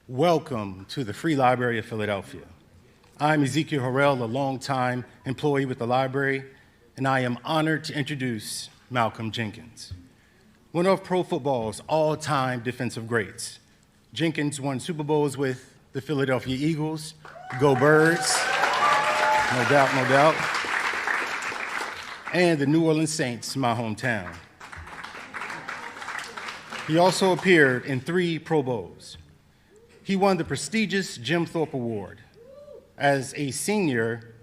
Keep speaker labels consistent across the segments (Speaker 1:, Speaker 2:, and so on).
Speaker 1: Welcome to the Free Library of Philadelphia. I'm Ezekiel Harrell, a longtime employee with the library, and I am honored to introduce Malcolm Jenkins, one of pro football's all-time defensive greats. Jenkins won Super Bowls with the Philadelphia Eagles. Go Birds, no doubt, no doubt. And the New Orleans Saints, my hometown. He also appeared in 3 Pro Bowls. He won the prestigious Jim Thorpe Award as a senior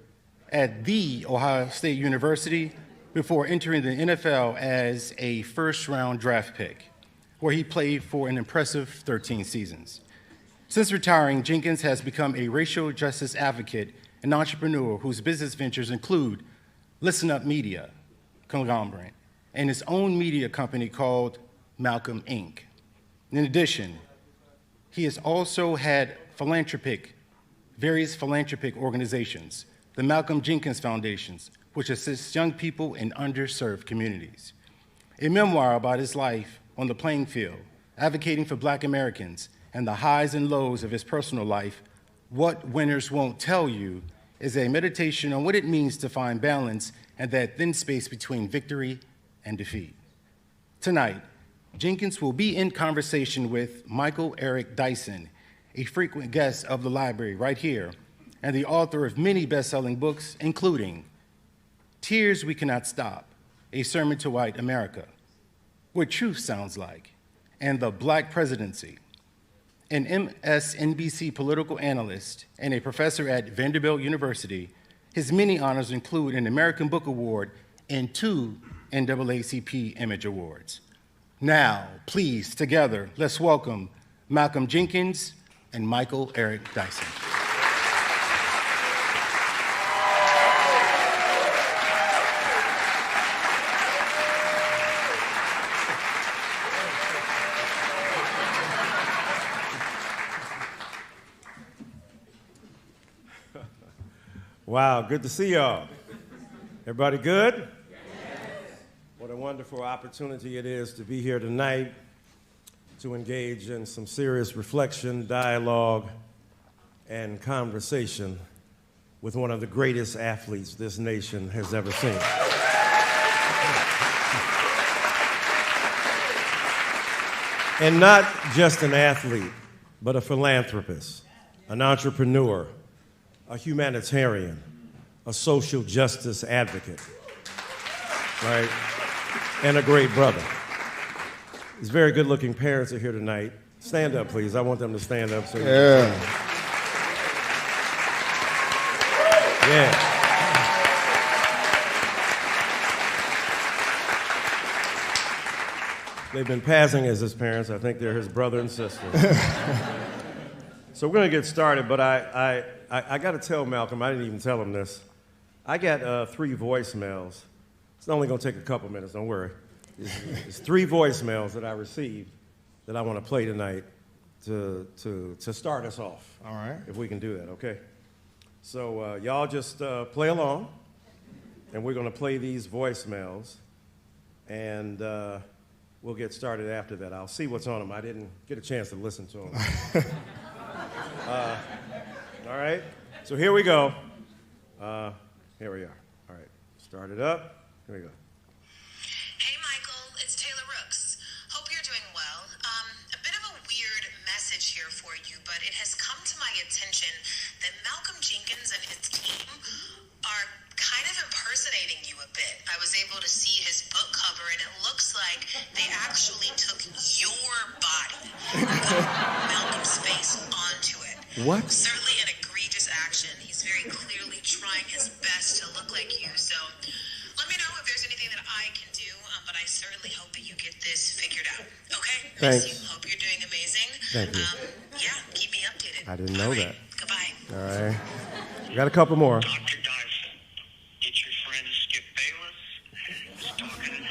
Speaker 1: at The Ohio State University before entering the NFL as a first-round draft pick, where he played for an impressive 13 seasons. Since retiring, Jenkins has become a racial justice advocate and entrepreneur whose business ventures include Listen Up Media, conglomerate, and his own media company called Malcolm Inc. In addition, he has also had various philanthropic organizations, the Malcolm Jenkins Foundation, which assists young people in underserved communities. A memoir about his life on the playing field, advocating for Black Americans, and the highs and lows of his personal life, What Winners Won't Tell You, is a meditation on what it means to find balance and that thin space between victory and defeat. Tonight, Jenkins will be in conversation with Michael Eric Dyson, a frequent guest of the library right here, and the author of many best-selling books, including Tears We Cannot Stop, A Sermon to White America, What Truth Sounds Like, and The Black Presidency. An MSNBC political analyst and a professor at Vanderbilt University, his many honors include an American Book Award and 2 NAACP Image Awards. Now, please, together, let's welcome Malcolm Jenkins and Michael Eric Dyson.
Speaker 2: Wow, good to see y'all. Everybody good? What a wonderful opportunity it is to be here tonight to engage in some serious reflection, dialogue, and conversation with one of the greatest athletes this nation has ever seen. And not just an athlete, but a philanthropist, an entrepreneur, a humanitarian, a social justice advocate, right? And a great brother. His very good-looking parents are here tonight. Stand up, please. I want them to stand up. So yeah. They've been passing as his parents. I think they're his brother and sister. So we're going to get started, but I got to tell Malcolm, I didn't even tell him this. I got 3 voicemails. It's only going to take a couple minutes, don't worry. It's 3 voicemails that I received that I want to play tonight to start us off.
Speaker 3: All right.
Speaker 2: If we can do that, okay? So y'all just play along, and we're going to play these voicemails, and we'll get started after that. I'll see what's on them. I didn't get a chance to listen to them. All right, so here we go. Here we are. All right, start it up. Here we go.
Speaker 4: Hey, Michael, it's Taylor Rooks. Hope you're doing well. A bit of a weird message here for you, but it has come to my attention that Malcolm Jenkins and his team are kind of impersonating you a bit. I was able to see his book cover, and it looks like they actually took your body and put Malcolm's face onto it.
Speaker 2: What?
Speaker 4: Certainly an egregious action. He's very clearly trying his best to look like you. So let me know if there's anything that I can do, but I certainly hope that you get this figured out. Okay?
Speaker 2: Thanks.
Speaker 4: Miss you. Hope you're doing amazing.
Speaker 2: Thank you.
Speaker 4: Yeah, keep me updated.
Speaker 2: I didn't know
Speaker 4: All right.
Speaker 2: that.
Speaker 4: Goodbye.
Speaker 2: All right. We got a couple more.
Speaker 5: Dr. Dyson, it's your friend Skip Bayless. Just talking.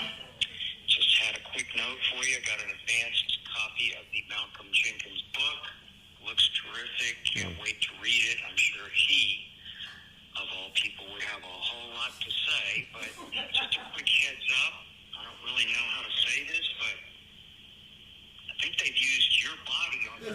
Speaker 5: Just had a quick note for you. I got an advanced copy of the Malcolm Jenkins book. Looks terrific. Can't wait to read it. I'm sure he, of all people, would have a whole lot to say. But just a quick heads up. I don't really know how to say this, but I think they've used your body on the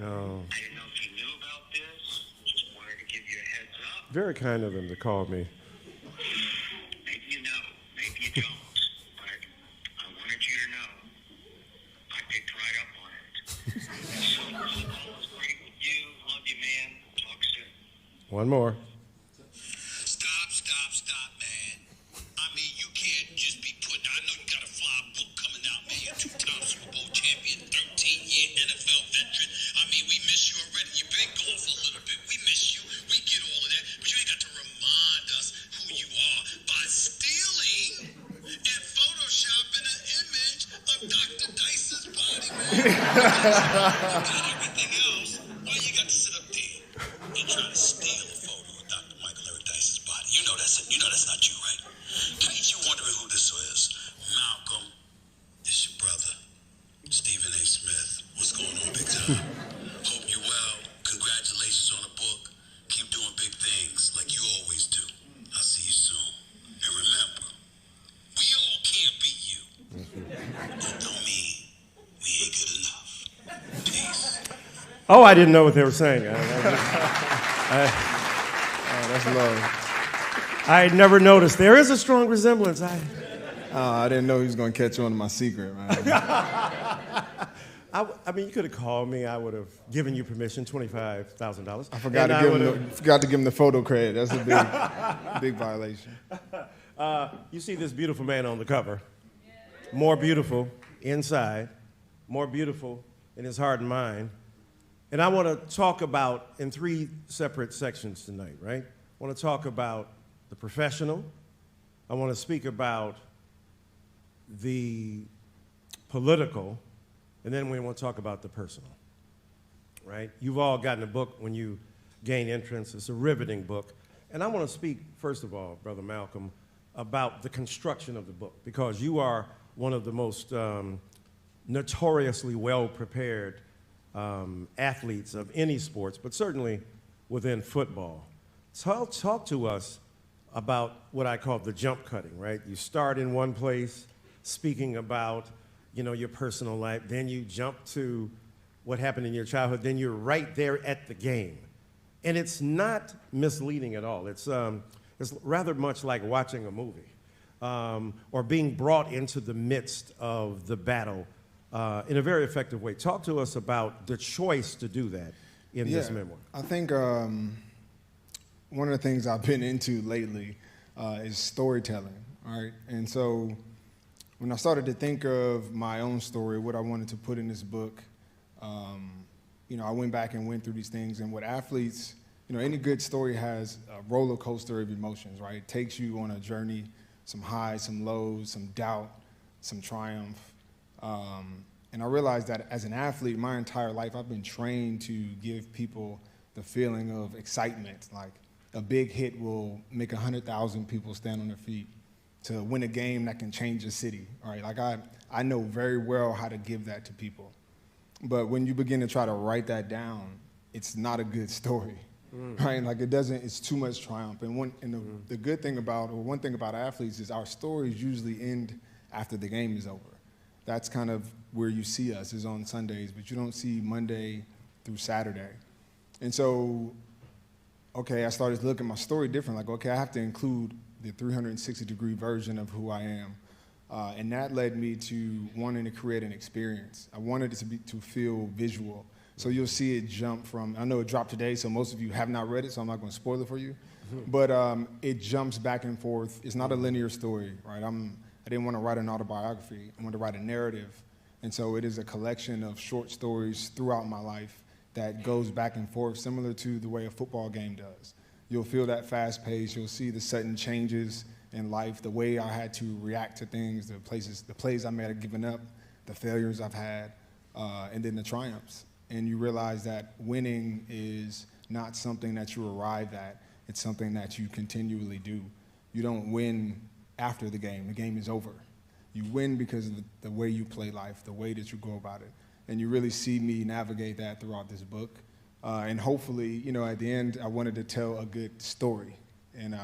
Speaker 5: I didn't know if you knew about this. Just wanted to give you a heads up.
Speaker 2: Very kind of them to call me.
Speaker 5: Maybe you know, maybe you don't. But I wanted you to know I picked right up on it. So, all is great with you. Love you, man. Talk soon.
Speaker 2: One more.
Speaker 3: Stop, man. I mean, you can't just be putting, I know you got a fly book coming out, man. You're 2-time Super Bowl champion, 13-year NFL veteran. I mean, we miss you already. You've been gone for a little bit. We miss you. We get all of that. But you ain't got to remind us who you are by stealing and photoshopping an image of Dr. Dyson's body, man. You got everything else. Why you got to sit up there and try to steal a photo of Dr. Michael Eric Dyson's body? You know that's not you, right? Ain't you wondering who this is? Malcolm, it's your brother, Stephen A. Smith. What's going on, big time? Hope you're well. Congratulations on the book. Keep doing big things like you always do. I'll see you soon. And remember, we all can't beat you. That don't mean we ain't good enough. Peace.
Speaker 2: Oh, I didn't know what they were saying.
Speaker 6: That's love.
Speaker 2: I had never noticed. There is a strong resemblance.
Speaker 6: I didn't know he was going to catch on to my secret, man.
Speaker 2: I mean, you could have called me. I would have given you permission, $25,000.
Speaker 6: I forgot to give him the photo credit. That's a big violation.
Speaker 2: You see this beautiful man on the cover. More beautiful inside, more beautiful in his heart and mind. And I want to talk about, in 3 separate sections tonight, right? I want to talk about the professional. I want to speak about the political. And then we want to talk about the personal, right? You've all gotten a book when you gain entrance. It's a riveting book. And I want to speak, first of all, Brother Malcolm, about the construction of the book, because you are one of the most notoriously well-prepared athletes of any sports, but certainly within football. So talk to us about what I call the jump cutting, right? You start in one place, speaking about your personal life, then you jump to what happened in your childhood, then you're right there at the game. And it's not misleading at all. It's rather much like watching a movie or being brought into the midst of the battle in a very effective way. Talk to us about the choice to do that in this memoir.
Speaker 6: I think one of the things I've been into lately is storytelling, all right? And so when I started to think of my own story, what I wanted to put in this book, I went back and went through these things. And what athletes, any good story has a roller coaster of emotions, right? It takes you on a journey, some highs, some lows, some doubt, some triumph. And I realized that as an athlete, my entire life, I've been trained to give people the feeling of excitement. Like a big hit will make 100,000 people stand on their feet to win a game that can change a city, all right? Like I know very well how to give that to people. But when you begin to try to write that down, it's not a good story, right? Like it's too much triumph. And the good thing about, or one thing about athletes is our stories usually end after the game is over. That's kind of where you see us, is on Sundays, but you don't see Monday through Saturday. And so, I started to look at my story different. Like, I have to include the 360-degree version of who I am. And that led me to wanting to create an experience. I wanted it to feel visual. So you'll see it jump from, I know it dropped today, so most of you have not read it, so I'm not going to spoil it for you. But it jumps back and forth. It's not a linear story, right? I didn't want to write an autobiography. I wanted to write a narrative. And so it is a collection of short stories throughout my life that goes back and forth, similar to the way a football game does. You'll feel that fast pace. You'll see the sudden changes in life, the way I had to react to things, the plays I may have given up, the failures I've had, and then the triumphs. And you realize that winning is not something that you arrive at. It's something that you continually do. You don't win after the game is over. You win because of the way you play life, the way that you go about it. And you really see me navigate that throughout this book. And hopefully, at the end, I wanted to tell a good story. And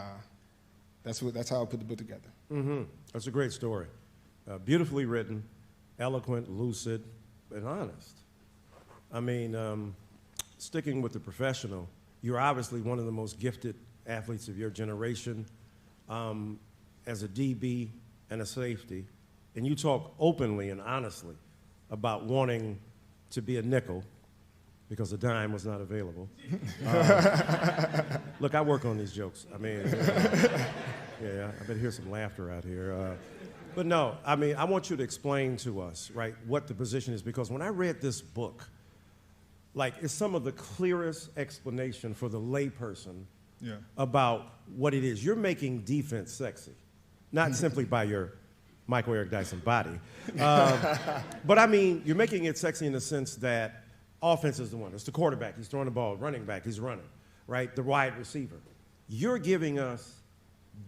Speaker 6: that's how I put the book together.
Speaker 2: Mm-hmm. That's a great story. Beautifully written, eloquent, lucid, and honest. I mean, sticking with the professional, you're obviously one of the most gifted athletes of your generation as a DB and a safety. And you talk openly and honestly about wanting to be a nickel because a dime was not available. Look, I work on these jokes. I mean, yeah, I bet hear some laughter out here. But no, I mean, I want you to explain to us, right, what the position is, because when I read this book, like, it's some of the clearest explanation for the layperson about what it is. You're making defense sexy, not simply by your Michael Eric Dyson body, but I mean, you're making it sexy in the sense that offense is the one. It's the quarterback. He's throwing the ball. Running back. He's running, right? The wide receiver. You're giving us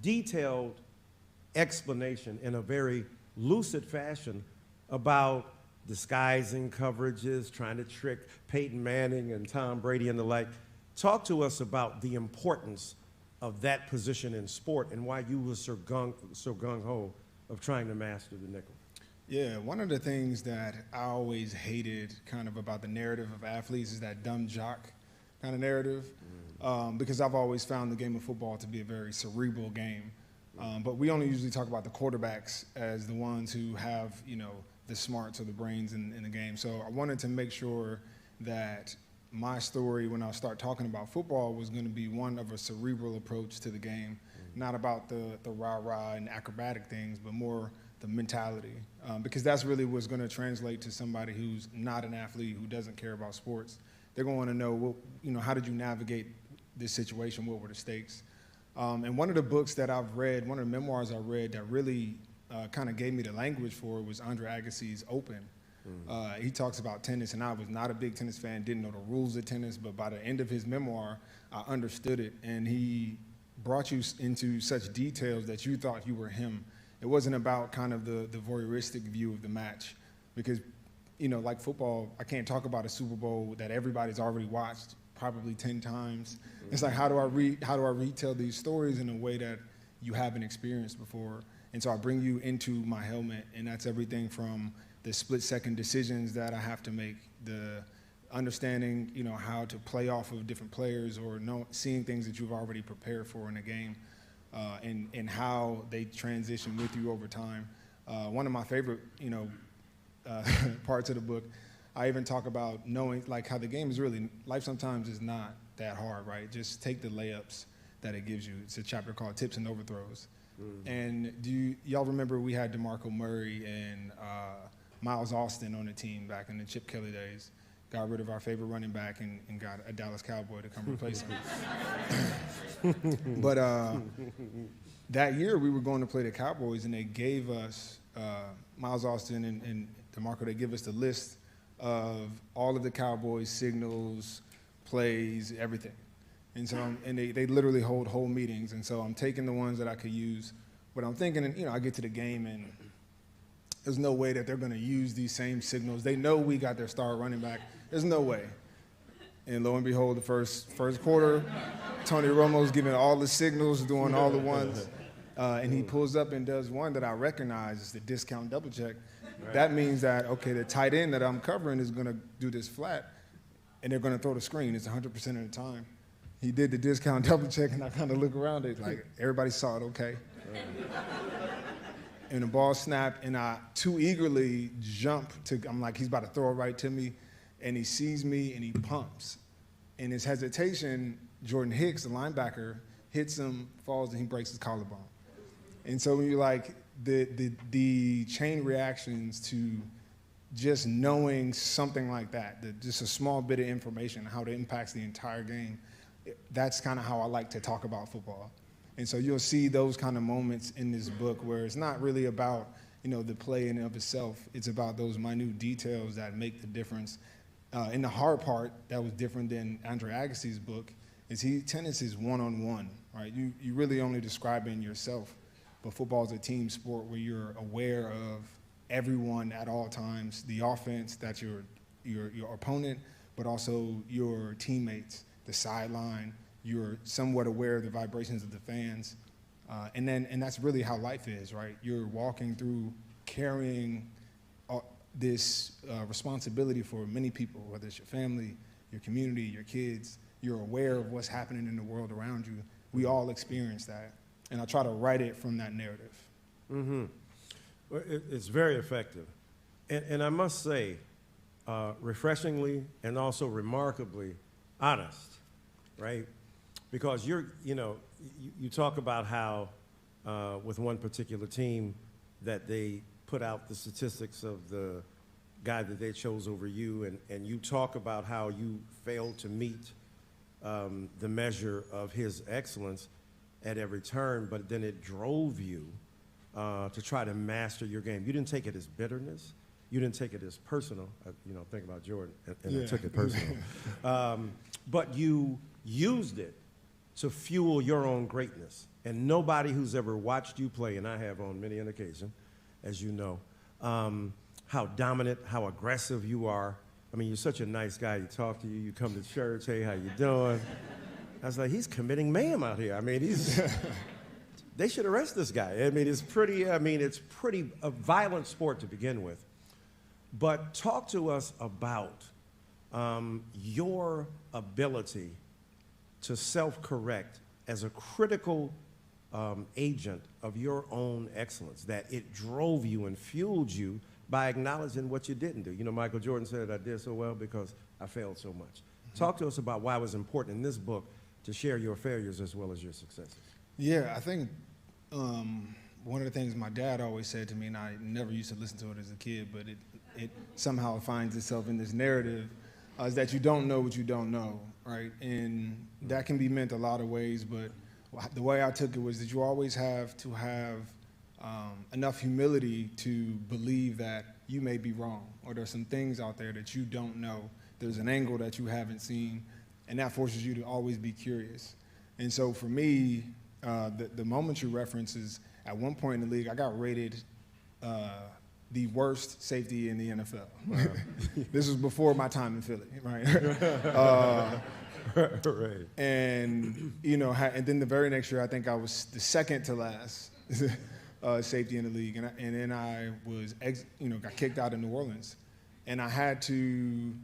Speaker 2: detailed explanation in a very lucid fashion about disguising coverages, trying to trick Peyton Manning and Tom Brady and the like. Talk to us about the importance of that position in sport and why you were so gung-ho of trying to master the nickel.
Speaker 6: Yeah, one of the things that I always hated kind of about the narrative of athletes is that dumb jock kind of narrative, because I've always found the game of football to be a very cerebral game. But we only usually talk about the quarterbacks as the ones who have, you know, the smarts or the brains in the game. So I wanted to make sure that my story, when I start talking about football, was going to be one of a cerebral approach to the game, not about the rah-rah and acrobatic things, but more the mentality, because that's really what's going to translate to somebody who's not an athlete, who doesn't care about sports. They're going to want to know, well, you know, how did you navigate this situation? What were the stakes? And one of the books that I've read, one of the memoirs I read that really kind of gave me the language for it was Andre Agassi's Open. He talks about tennis, and I was not a big tennis fan, didn't know the rules of tennis, but by the end of his memoir, I understood it, and he brought you into such details that you thought you were him. It wasn't about kind of the voyeuristic view of the match, because, you know, like football, I can't talk about a Super Bowl that everybody's already watched probably 10 times. It's like, how do I retell these stories in a way that you haven't experienced before? And so I bring you into my helmet, and that's everything from the split-second decisions that I have to make, the understanding, you know, how to play off of different players, or seeing things that you've already prepared for in a game, and how they transition with you over time. One of my favorite, you know, parts of the book, I even talk about knowing, like, how the game is really, life sometimes is not that hard, right? Just take the layups that it gives you. It's a chapter called Tips and Overthrows. And y'all remember we had DeMarco Murray and Miles Austin on the team back in the Chip Kelly days? Got rid of our favorite running back and got a Dallas Cowboy to come replace him. But that year we were going to play the Cowboys, and they gave us, Miles Austin and DeMarco, they give us the list of all of the Cowboys' signals, plays, everything. And so, they literally hold whole meetings, and so I'm taking the ones that I could use, but I'm thinking, you know, I get to the game, and there's no way that they're going to use these same signals. They know we got their star running back. There's no way. And lo and behold, the first quarter, Tony Romo's giving all the signals, doing all the ones, and he pulls up and does one that I recognize is the discount double check. Right. That means that, okay, the tight end that I'm covering is going to do this flat, and they're going to throw the screen. It's 100% of the time. He did the discount double check, and I kind of look around it like everybody saw it, okay. And the ball snapped, and I too eagerly jump I'm like, he's about to throw it right to me, and he sees me, and he pumps. In his hesitation, Jordan Hicks, the linebacker, hits him, falls, and he breaks his collarbone. And so when you're like, the chain reactions to just knowing something like that, just a small bit of information, how it impacts the entire game, that's kind of how I like to talk about football. And so you'll see those kind of moments in this book where it's not really about, you know, the play in and of itself. It's about those minute details that make the difference. And the hard part that was different than Andre Agassi's book is tennis is one-on-one, right? You really only describing yourself, but football is a team sport where you're aware of everyone at all times, the offense, that's your opponent, but also your teammates, the sideline. You're somewhat aware of the vibrations of the fans. And that's really how life is, right? You're walking through carrying this responsibility for many people, whether it's your family, your community, your kids. You're aware of what's happening in the world around you. We all experience that. And I try to write it from that narrative.
Speaker 2: Mm-hmm. Well, it's very effective. And I must say, refreshingly and also remarkably honest, right? Because you talk about how with one particular team that they put out the statistics of the guy that they chose over you, and you talk about how you failed to meet the measure of his excellence at every turn, but then it drove you to try to master your game. You didn't take it as bitterness. You didn't take it as personal. Think about Jordan, and I took it personal. But you used it to fuel your own greatness. And nobody who's ever watched you play, and I have on many an occasion, as you know, how dominant, how aggressive you are. I mean, you're such a nice guy. You talk to you, you come to church, hey, how you doing? I was like, he's committing mayhem out here. I mean, they should arrest this guy. I mean, it's pretty a violent sport to begin with. But talk to us about your ability to self-correct as a critical agent of your own excellence, that it drove you and fueled you by acknowledging what you didn't do. You know, Michael Jordan said, I did so well because I failed so much. Mm-hmm. Talk to us about why it was important in this book to share your failures as well as your successes.
Speaker 6: Yeah, I think one of the things my dad always said to me, and I never used to listen to it as a kid, but it somehow finds itself in this narrative, is that you don't know what you don't know, right? And that can be meant a lot of ways, but the way I took it was that you always have to have enough humility to believe that you may be wrong, or there's some things out there that you don't know. There's an angle that you haven't seen, and that forces you to always be curious. And so for me, the moment you reference is at one point in the league, I got rated the worst safety in the NFL. Wow. This was before my time in Philly, right?
Speaker 2: Right.
Speaker 6: And and then the very next year, I think I was the second to last safety in the league, and then I was got kicked out of New Orleans, and I had to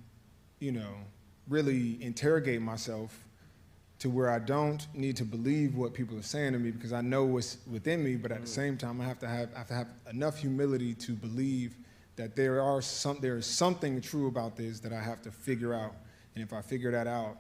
Speaker 6: really interrogate myself to where I don't need to believe what people are saying to me because I know what's within me, but at the same time I have to have enough humility to believe that there is something true about this that I have to figure out, and if I figure that out,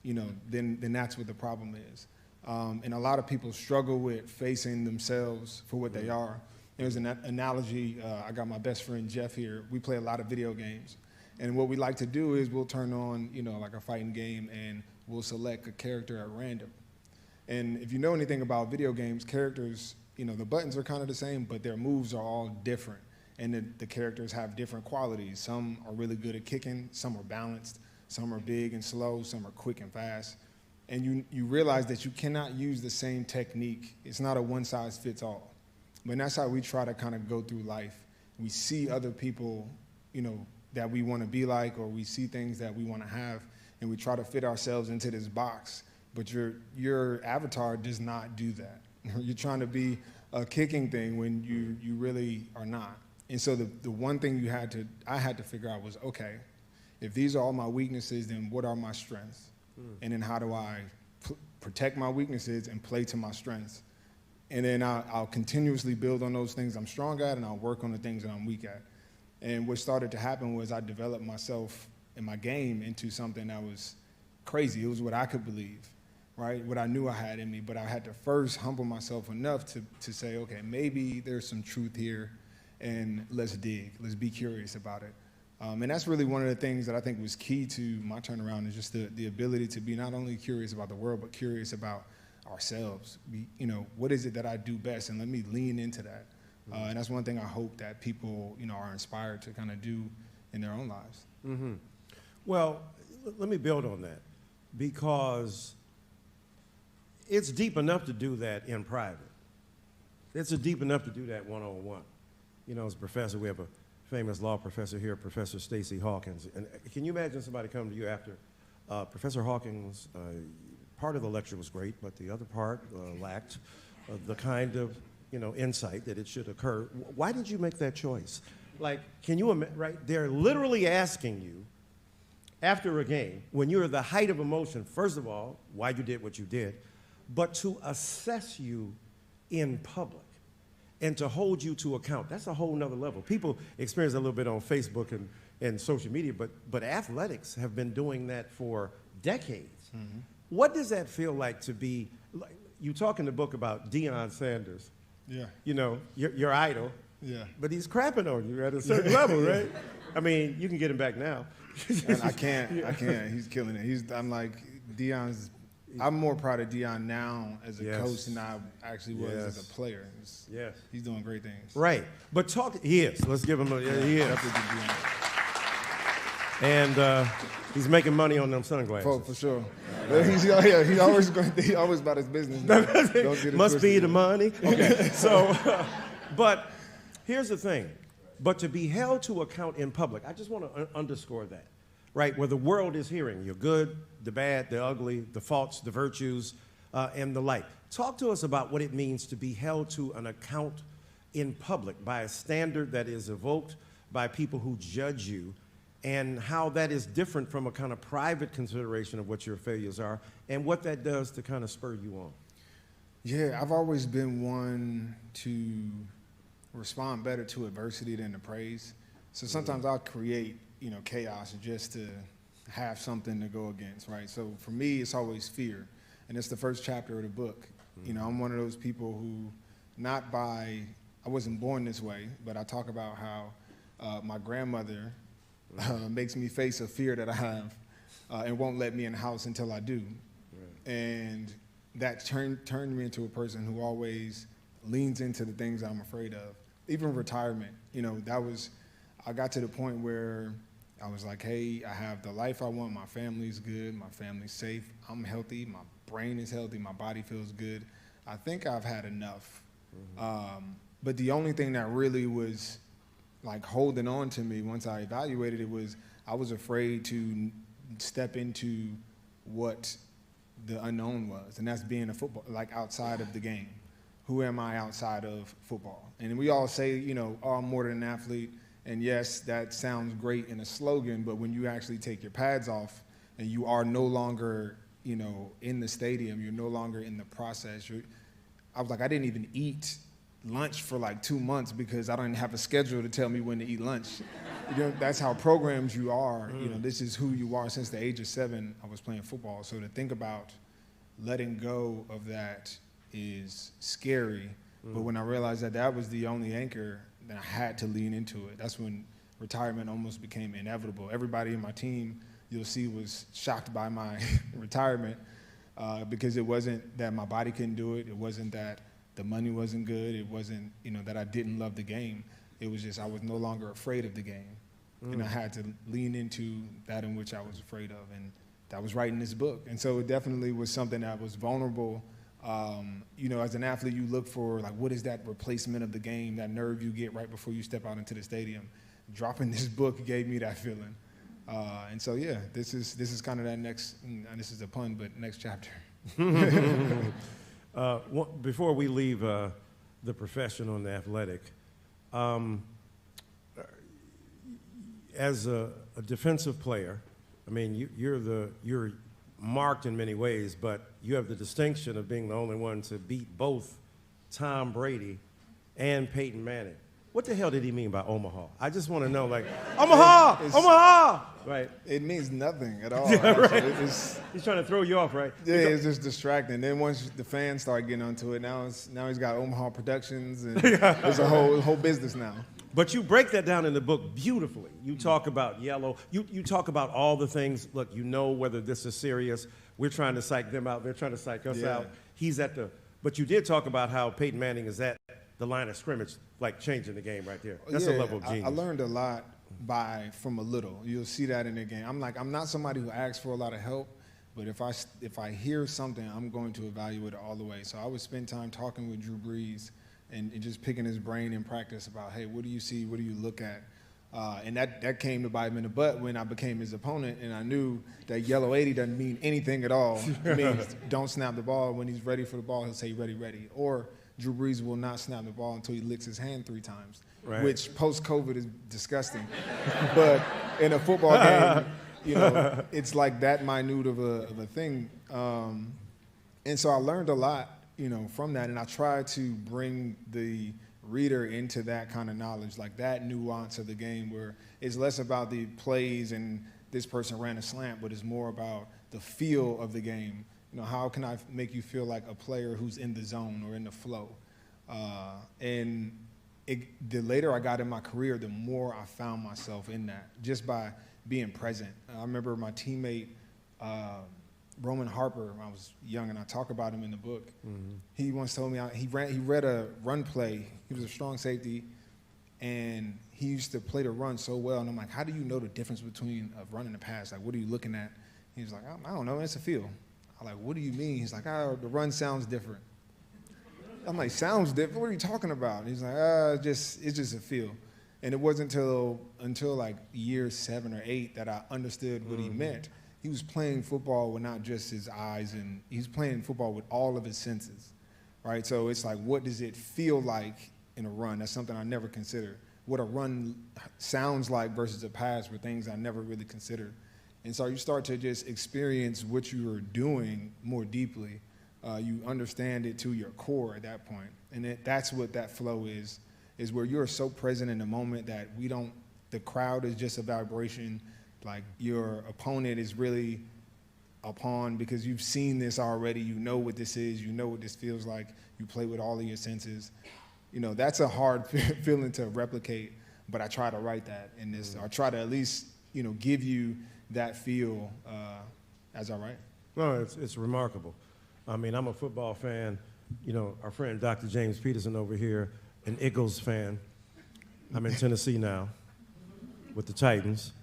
Speaker 6: then that's what the problem is. And a lot of people struggle with facing themselves for what they are. There's an analogy. I got my best friend Jeff here. We play a lot of video games, and what we like to do is we'll turn on like a fighting game and we'll select a character at random. And if you know anything about video games, characters, the buttons are kind of the same, but their moves are all different. And the characters have different qualities. Some are really good at kicking, some are balanced, some are big and slow, some are quick and fast. And you realize that you cannot use the same technique. It's not a one-size-fits-all. But that's how we try to kind of go through life. We see other people, that we want to be like, or we see things that we want to have, and we try to fit ourselves into this box, but your avatar does not do that. You're trying to be a kicking thing when you really are not. And so the one thing I had to figure out was, okay, if these are all my weaknesses, then what are my strengths? And then how do I protect my weaknesses and play to my strengths? And then I'll continuously build on those things I'm strong at, and I'll work on the things that I'm weak at. And what started to happen was I developed myself and my game into something that was crazy. It was what I could believe, right? What I knew I had in me, but I had to first humble myself enough to say, okay, maybe there's some truth here, and let's dig. Let's be curious about it. And that's really one of the things that I think was key to my turnaround, is just the ability to be not only curious about the world, but curious about ourselves. What is it that I do best, and let me lean into that. And that's one thing I hope that people, are inspired to kind of do in their own lives.
Speaker 2: Mm-hmm. Well, let me build on that, because it's deep enough to do that in private. It's deep enough to do that one-on-one. As a professor, we have a famous law professor here, Professor Stacey Hawkins. And can you imagine somebody coming to you after, Professor Hawkins, part of the lecture was great, but the other part lacked the kind of insight that it should occur. Why did you make that choice? Like, can you imagine, right? They're literally asking you after a game, when you're at the height of emotion, first of all, why you did what you did, but to assess you in public and to hold you to account. That's a whole nother level. People experience a little bit on Facebook and social media, but athletics have been doing that for decades. Mm-hmm. What does that feel like to be, like, you talk in the book about Deion Sanders.
Speaker 6: Yeah.
Speaker 2: You know, your idol.
Speaker 6: Yeah.
Speaker 2: But he's crapping on you at a certain level, right? I mean, you can get him back now.
Speaker 6: And I can't. He's killing it. I'm like, I'm more proud of Deion now as a coach than I actually was as a player. He's doing great things.
Speaker 2: Right. But he is. Let's give him he is. And he's making money on them sunglasses.
Speaker 6: For sure. He's always about his business. Don't get it
Speaker 2: Must be
Speaker 6: twisted.
Speaker 2: the money. Okay. So, but here's the thing. But to be held to account in public, I just want to underscore that, right? Where the world is hearing your good, the bad, the ugly, the faults, the virtues, and the like. Talk to us about what it means to be held to an account in public by a standard that is evoked by people who judge you, and how that is different from a kind of private consideration of what your failures are, and what that does to kind of spur you on.
Speaker 6: Yeah, I've always been one to respond better to adversity than to praise. So sometimes I'll create, chaos just to have something to go against, right? So for me, it's always fear. And it's the first chapter of the book. I'm one of those people who, I wasn't born this way, but I talk about how my grandmother makes me face a fear that I have and won't let me in the house until I do. Right. And that turned me into a person who always leans into the things I'm afraid of. Even retirement, I got to the point where I was like, hey, I have the life I want, my family's good, my family's safe, I'm healthy, my brain is healthy, my body feels good. I think I've had enough. Mm-hmm. But the only thing that really was like holding on to me once I evaluated it was I was afraid to step into what the unknown was, and that's being a football, like outside of the game. Who am I outside of football? And we all say, I'm more than an athlete. And yes, that sounds great in a slogan, but when you actually take your pads off and you are no longer, in the stadium, you're no longer in the process. I was like, I didn't even eat lunch for like 2 months because I didn't have a schedule to tell me when to eat lunch. That's how programmed you are. This is who you are. Since the age of 7, I was playing football. So to think about letting go of that is scary, but when I realized that was the only anchor, then I had to lean into it. That's when retirement almost became inevitable. Everybody in my team, you'll see, was shocked by my retirement because it wasn't that my body couldn't do it. It wasn't that the money wasn't good. It wasn't, that I didn't love the game. It was just I was no longer afraid of the game, and I had to lean into that in which I was afraid of, and that was writing this book. And so it definitely was something that was vulnerable. As an athlete, you look for, like, what is that replacement of the game, that nerve you get right before you step out into the stadium. Dropping this book gave me that feeling. And so, this is kind of that next, and this is a pun, but next chapter.
Speaker 2: Before we leave the profession on the athletic, as a defensive player, I mean, you're marked in many ways, but you have the distinction of being the only one to beat both Tom Brady and Peyton Manning. What the hell did he mean by Omaha? I just want to know, like, Omaha! Omaha! Right.
Speaker 6: It means nothing at all.
Speaker 2: Yeah, right. He's trying to throw you off, right?
Speaker 6: Yeah, it's just distracting. Then once the fans start getting onto it, now he's got Omaha Productions, and there's a whole business now.
Speaker 2: But you break that down in the book beautifully. You talk about yellow. You talk about all the things. Look, whether this is serious. We're trying to psych them out. They're trying to psych us out. He's but you did talk about how Peyton Manning is at the line of scrimmage, like changing the game right there. That's a level of genius.
Speaker 6: I learned a lot from a little. You'll see that in the game. I'm not somebody who asks for a lot of help, but if I hear something, I'm going to evaluate it all the way. So I would spend time talking with Drew Brees and just picking his brain in practice about, hey, what do you see? What do you look at? And that came to bite him in the butt when I became his opponent, and I knew that yellow 80 doesn't mean anything at all. It means don't snap the ball. When he's ready for the ball, he'll say ready, ready. Or Drew Brees will not snap the ball until he licks his hand 3 times, right. Which post-COVID is disgusting. But in a football game, You know, it's like that minute of a thing. And so I learned a lot, you know, from that, and I try to bring the reader into that kind of knowledge, like that nuance of the game, where it's less about the plays and this person ran a slant, but it's more about the feel of the game. You know, how can I make you feel like a player who's in the zone or in the flow? And the later I got in my career, the more I found myself in that, just by being present. I remember my teammate, Roman Harper, when I was young, and I talk about him in the book. Mm-hmm. He once told me, he read a run play. He was a strong safety, and he used to play the run so well. And I'm like, how do you know the difference between a run and a pass? Like, what are you looking at? He was like, I don't know, it's a feel. I'm like, what do you mean? He's like, the run sounds different. I'm like, sounds different? What are you talking about? And he's like, it's just a feel. And it wasn't until like year 7 or 8 that I understood what he meant. He was playing football with not just his eyes, and he's playing football with all of his senses, right? So it's like, what does it feel like in a run? That's something I never considered. What a run sounds like versus a pass were things I never really considered. And so you start to just experience what you are doing more deeply. You understand it to your core at that point. And that's what that flow is where you're so present in the moment that the crowd is just a vibration. Like, your opponent is really a pawn because you've seen this already. You know what this is. You know what this feels like. You play with all of your senses. You know, that's a hard feeling to replicate, but I try to write that in this. I try to at least, you know, give you that feel as I write.
Speaker 2: No, it's remarkable. I mean, I'm a football fan. You know, our friend Dr. James Peterson over here, an Eagles fan. I'm in Tennessee now with the Titans.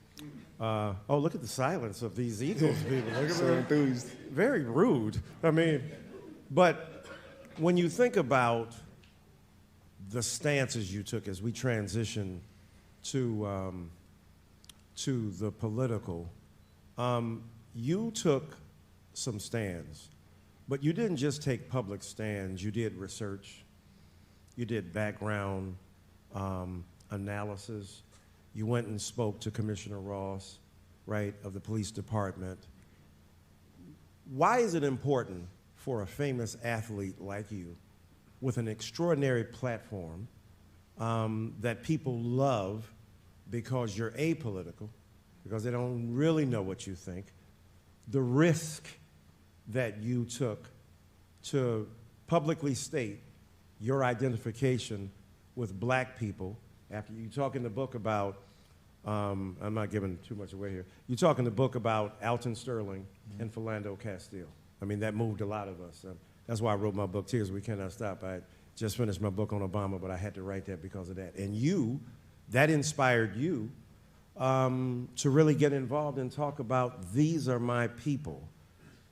Speaker 2: Look at the silence of these Eagles people. Look at
Speaker 6: so enthused.
Speaker 2: Very rude. I mean, but when you think about the stances you took as we transition to the political, you took some stands, but you didn't just take public stands. You did research. You did background analysis. You went and spoke to Commissioner Ross, right, of the police department. Why is it important for a famous athlete like you, with an extraordinary platform that people love because you're apolitical, because they don't really know what you think, the risk that you took to publicly state your identification with black people? After you talk in the book about, I'm not giving too much away here, you talk in the book about Alton Sterling and Philando Castile. I mean, that moved a lot of us. That's why I wrote my book, Tears We Cannot Stop. I just finished my book on Obama, but I had to write that because of that. And that inspired you to really get involved and talk about, these are my people.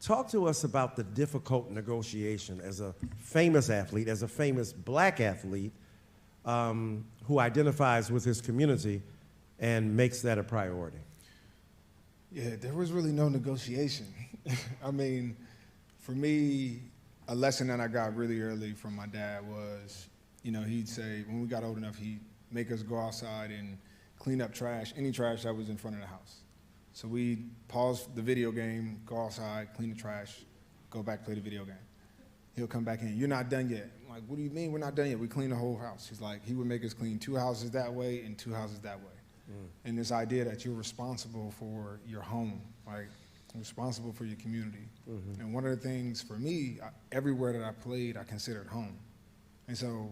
Speaker 2: Talk to us about the difficult negotiation as a famous athlete, as a famous black athlete, who identifies with his community and makes that a priority.
Speaker 6: Yeah, there was really no negotiation. I mean, for me, a lesson that I got really early from my dad was, you know, he'd say, when we got old enough, he'd make us go outside and clean up trash, any trash that was in front of the house. So we'd pause the video game, go outside, clean the trash, go back, play the video game. He'll come back in, you're not done yet. I'm like, what do you mean we're not done yet? We cleaned the whole house. He's like, he would make us clean 2 houses that way and 2 houses that way. And this idea that you're responsible for your home, right? You're responsible for your community. Mm-hmm. And one of the things for me, everywhere that I played, I considered home. And so,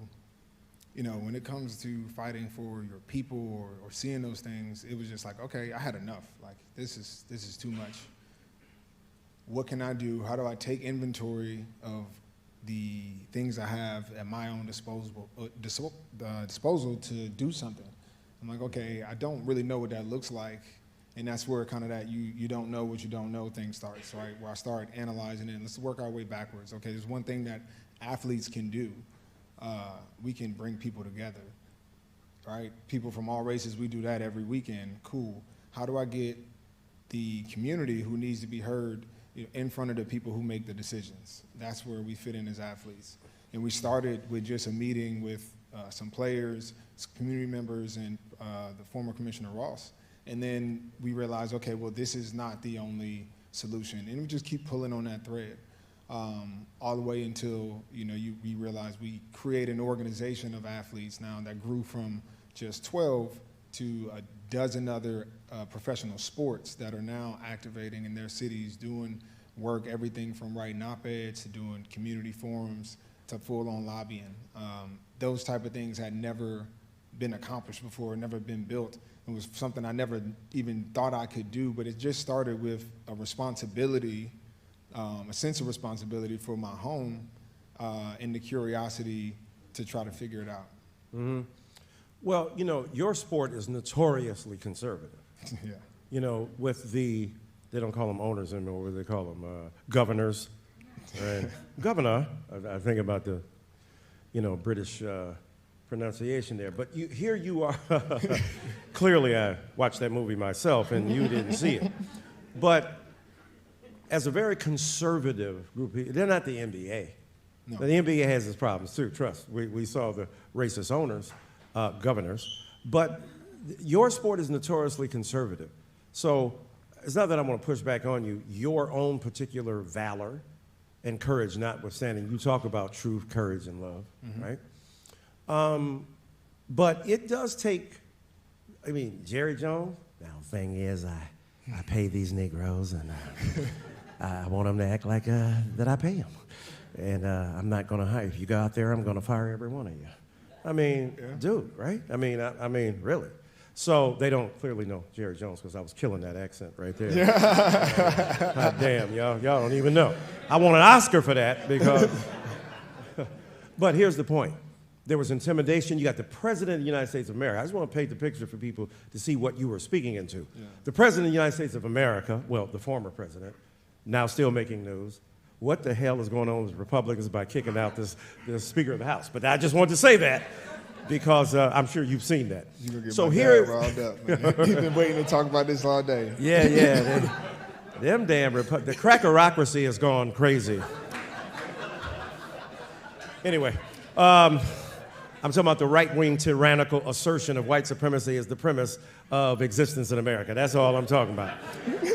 Speaker 6: you know, when it comes to fighting for your people or seeing those things, it was just like, okay, I had enough. Like, this is too much. What can I do? How do I take inventory of the things I have at my own disposal to do something? I'm like, okay, I don't really know what that looks like. And that's where kind of that you don't know what you don't know thing starts, right? Where I start analyzing it. Let's work our way backwards. Okay, there's one thing that athletes can do. We can bring people together, right? People from all races, we do that every weekend. Cool. How do I get the community who needs to be heard, you know, in front of the people who make the decisions? That's where we fit in as athletes. And we started with just a meeting with some players, some community members, and the former Commissioner Ross. And then we realized, okay, well, this is not the only solution. And we just keep pulling on that thread all the way until, we realize we create an organization of athletes now that grew from just 12 to a dozen other professional sports that are now activating in their cities, doing work, everything from writing op-eds to doing community forums to full-on lobbying. Those type of things had never been accomplished before, never been built. It was something I never even thought I could do, but it just started with a responsibility, a sense of responsibility for my home and the curiosity to try to figure it out.
Speaker 2: Mm-hmm. Well, your sport is notoriously conservative.
Speaker 6: Yeah.
Speaker 2: With they don't call them owners anymore, what do they call them? Governors. Right? Governor, I think about the, British pronunciation there. But here you are. Clearly, I watched that movie myself, and you didn't see it. But as a very conservative group, they're not the NBA. No. The NBA has its problems too, trust. We saw the racist owners, governors. But your sport is notoriously conservative. So it's not that I want to push back on you. Your own particular valor and courage notwithstanding, you talk about truth, courage, and love, right? But it does take, Jerry Jones, the thing is I pay these Negroes, and I want them to act like that I pay them. And I'm not going to hire. If you go out there, I'm going to fire every one of you. Dude, right? Really. So they don't clearly know Jerry Jones because I was killing that accent right there. God damn, y'all don't even know. I want an Oscar for that because, but here's the point. There was intimidation. You got the President of the United States of America. I just want to paint the picture for people to see what you were speaking into. Yeah. The President of the United States of America, well, the former president, now still making news. What the hell is going on with Republicans by kicking out this Speaker of the House? But I just wanted to say that because I'm sure you've seen that.
Speaker 6: You're gonna get so my here, riled up, man. You've been waiting to talk about this all day.
Speaker 2: Yeah. Them damn the crackerocracy has gone crazy. Anyway, I'm talking about the right-wing tyrannical assertion of white supremacy as the premise of existence in America. That's all I'm talking about.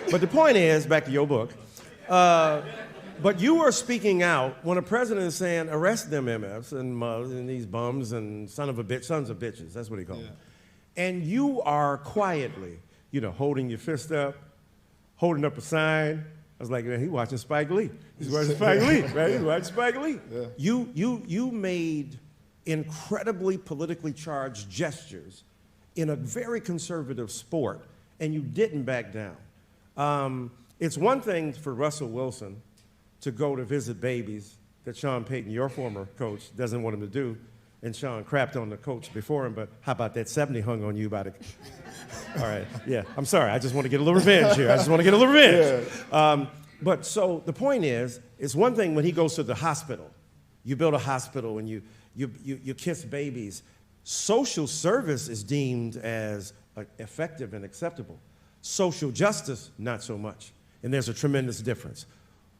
Speaker 2: But the point is, back to your book, but you are speaking out when a president is saying, arrest them MFs and these bums and sons of bitches, that's what he called them. And you are quietly, holding your fist up, holding up a sign. I was like, man, he's watching Spike Lee. He's watching Spike Lee, right? He's watching Spike Lee. Yeah. You made incredibly politically charged gestures in a very conservative sport, and you didn't back down. It's one thing for Russell Wilson to go to visit babies that Sean Payton, your former coach, doesn't want him to do, and Sean crapped on the coach before him, but how about that 70 hung on you about it? All right, yeah, I'm sorry, I just want to get a little revenge here. Yeah. But so the point is, it's one thing when he goes to the hospital. You build a hospital and you kiss babies. Social service is deemed as effective and acceptable. Social justice, not so much. And there's a tremendous difference.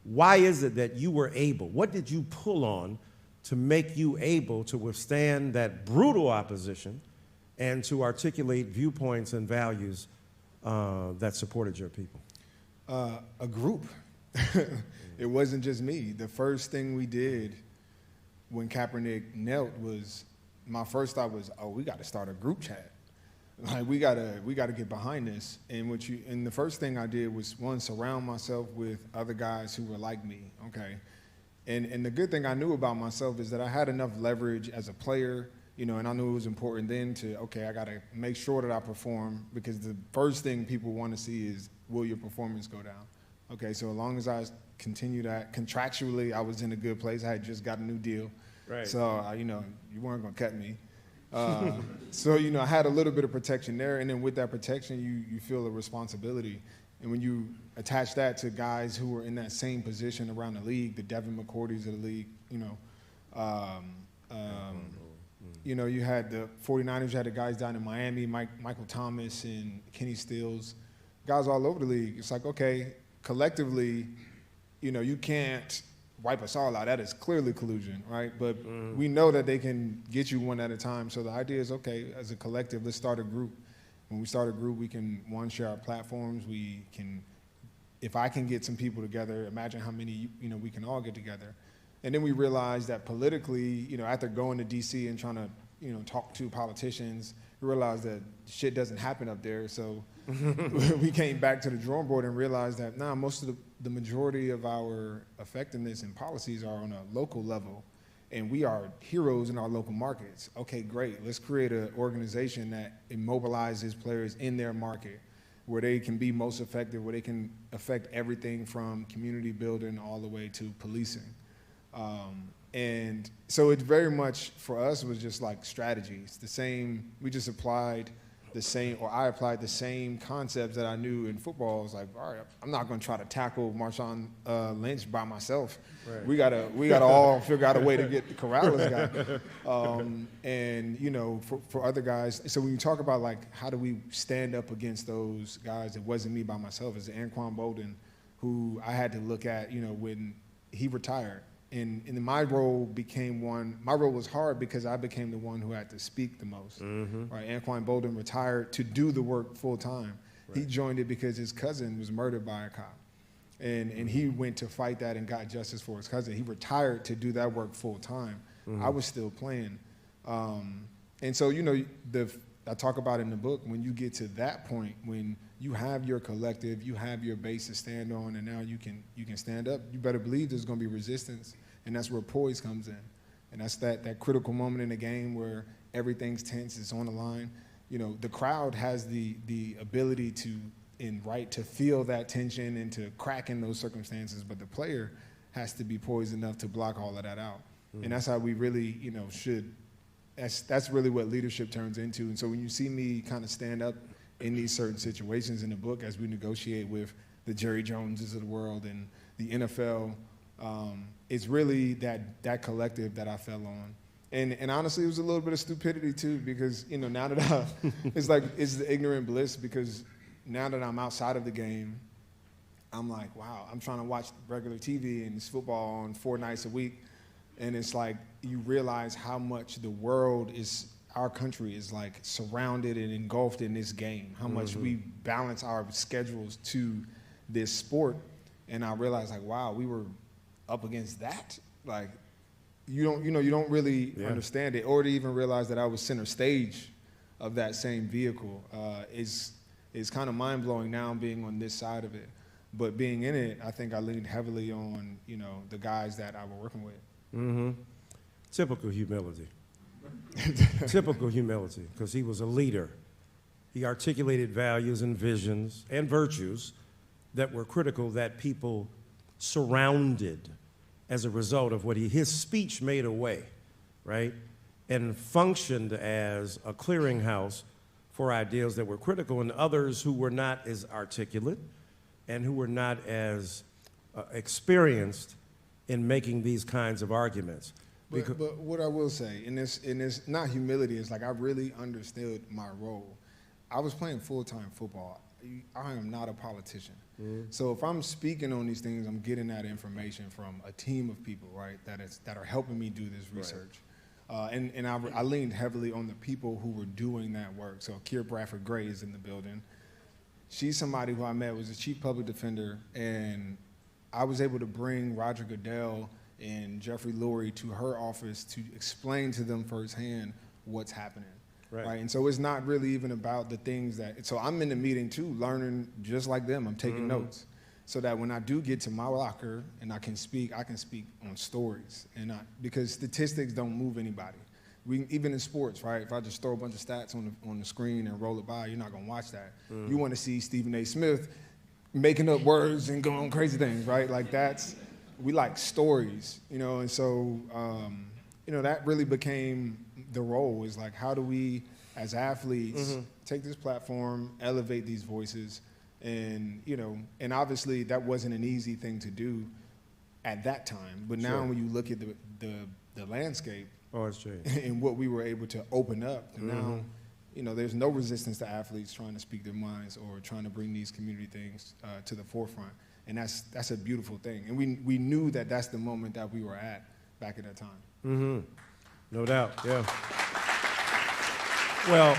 Speaker 2: Why is it that you were able, what did you pull on to make you able to withstand that brutal opposition and to articulate viewpoints and values that supported your people?
Speaker 6: A group. It wasn't just me. The first thing we did when Kaepernick knelt was, my first thought was, oh, we got to start a group chat. Like we gotta get behind this. And the first thing I did was, one, surround myself with other guys who were like me. Okay. And the good thing I knew about myself is that I had enough leverage as a player, and I knew it was important then to, okay, I gotta make sure that I perform, because the first thing people want to see is, will your performance go down? Okay, so as long as I continue that, contractually I was in a good place. I had just got a new deal. Right. So, you weren't gonna cut me. So, I had a little bit of protection there, and then with that protection, you feel a responsibility. And when you attach that to guys who were in that same position around the league, the Devin McCourtys of the league, you had the 49ers, you had the guys down in Miami, Michael Thomas and Kenny Stills, guys all over the league. It's like, okay, collectively, you can't wipe us all out. That is clearly collusion, right? But we know that they can get you one at a time. So the idea is, okay, as a collective, let's start a group. when we start a group, we can, one, share our platforms. We can, if I can get some people together, imagine how many, we can all get together. And then we realized that politically, after going to DC and trying to, talk to politicians, we realized that shit doesn't happen up there. So we came back to the drawing board and realized that, most of the majority of our effectiveness and policies are on a local level. And we are heroes in our local markets. Okay, great. Let's create an organization that immobilizes players in their market, where they can be most effective, where they can affect everything from community building all the way to policing. And so it very much, for us, was just like strategy. It's the same, we just applied the same, or I applied the same concepts that I knew in football. I was like, all right, I'm not gonna try to tackle Marshawn Lynch by myself. Right. We gotta all figure out a way to corral this guy. And for other guys, so when you talk about like, how do we stand up against those guys, it wasn't me by myself, it's Anquan Bolden, who I had to look at, when he retired. And my role was hard because I became the one who had to speak the most. Mm-hmm. Right? Anquan Bolden retired to do the work full time. Right. He joined it because his cousin was murdered by a cop. And he went to fight that and got justice for his cousin. He retired to do that work full time. Mm-hmm. I was still playing. And so, I talk about in the book, when you get to that point, when you have your collective, you have your base to stand on, and now you can stand up, you better believe there's gonna be resistance, and that's where poise comes in. And that's that critical moment in the game where everything's tense, it's on the line. The crowd has the ability to feel that tension and to crack in those circumstances, but the player has to be poised enough to block all of that out. Mm-hmm. And that's how we really, that's really what leadership turns into. And so when you see me kind of stand up in these certain situations in the book as we negotiate with the Jerry Joneses of the world and the NFL, it's really that collective that I fell on. And honestly, it was a little bit of stupidity too, because now that it's the ignorant bliss, because now that I'm outside of the game, I'm like, wow, I'm trying to watch regular TV and it's football on 4 nights a week. And it's like, you realize how much our country is like surrounded and engulfed in this game, how much we balance our schedules to this sport. And I realized like, wow, we were up against that. Like, you don't really understand it, or to even realize that I was center stage of that same vehicle is kind of mind blowing now being on this side of it. But being in it, I think I leaned heavily on, the guys that I was working with.
Speaker 2: Mm-hmm. Typical humility. Typical humility, because he was a leader. He articulated values and visions and virtues that were critical, that people surrounded as a result of what his speech made a way, right? And functioned as a clearinghouse for ideals that were critical, and others who were not as articulate and who were not as experienced in making these kinds of arguments.
Speaker 6: But what I will say, and it's not humility, it's like I really understood my role. I was playing full-time football. I am not a politician. Mm-hmm. So if I'm speaking on these things, I'm getting that information from a team of people, right, that are helping me do this research. Right. And I leaned heavily on the people who were doing that work. So Keir Bradford Gray is in the building. She's somebody who I met, was a chief public defender, and I was able to bring Roger Goodell and Jeffrey Lurie to her office to explain to them firsthand what's happening. Right. And so it's not really even about the things so I'm in the meeting too, learning just like them. I'm taking notes so that when I do get to my locker and I can speak on stories, and because statistics don't move anybody. Even in sports, right? If I just throw a bunch of stats on the screen and roll it by, you're not gonna watch that. You wanna see Stephen A. Smith making up words and going crazy things, right? Like we like stories, and so, that really became the role, is like, how do we, as athletes, take this platform, elevate these voices, and, and obviously that wasn't an easy thing to do at that time, but now when you look at the landscape,
Speaker 2: it's changed.
Speaker 6: And what we were able to open up, and now, there's no resistance to athletes trying to speak their minds or trying to bring these community things to the forefront. And that's a beautiful thing. And we knew that that's the moment that we were at back at that time.
Speaker 2: Mm-hmm. No doubt, yeah. Well,